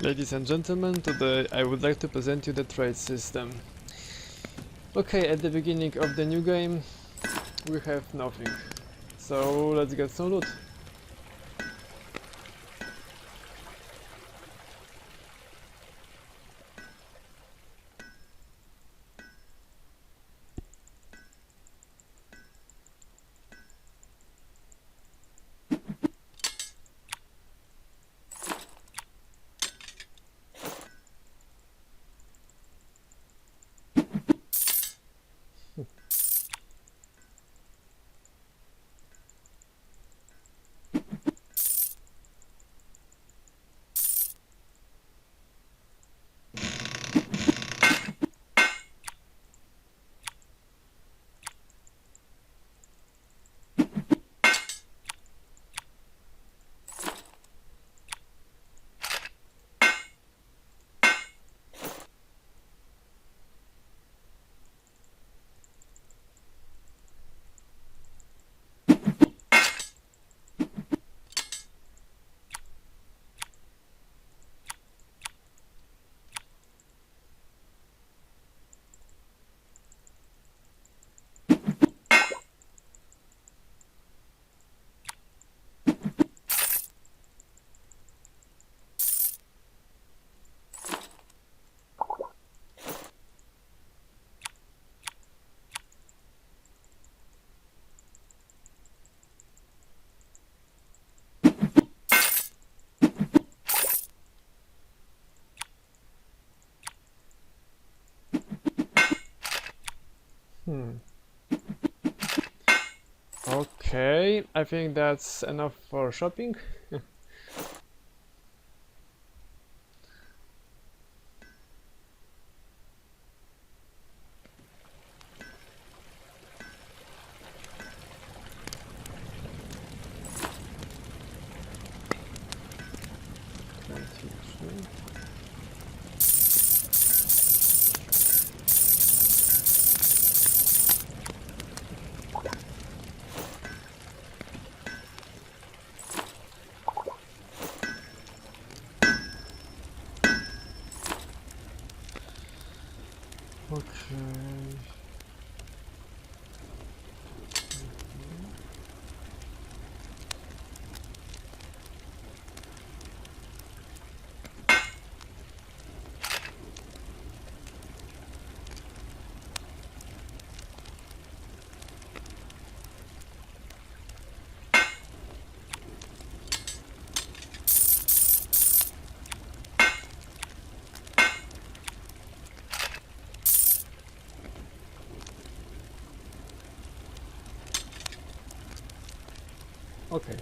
Ladies and gentlemen, today I would like to present you the trade system. Okay, at the beginning of the new game we have nothing. So let's get some loot. Okay, I think that's enough for shopping. Okay. Okay.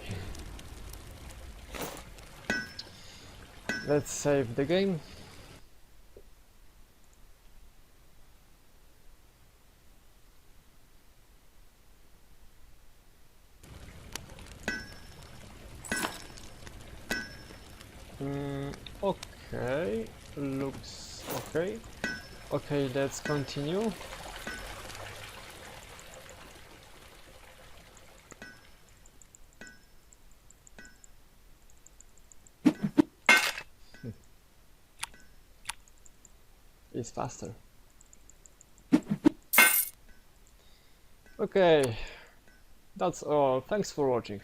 Let's save the game. Okay, looks okay. Okay, let's continue. It's faster. Okay, that's all. Thanks for watching.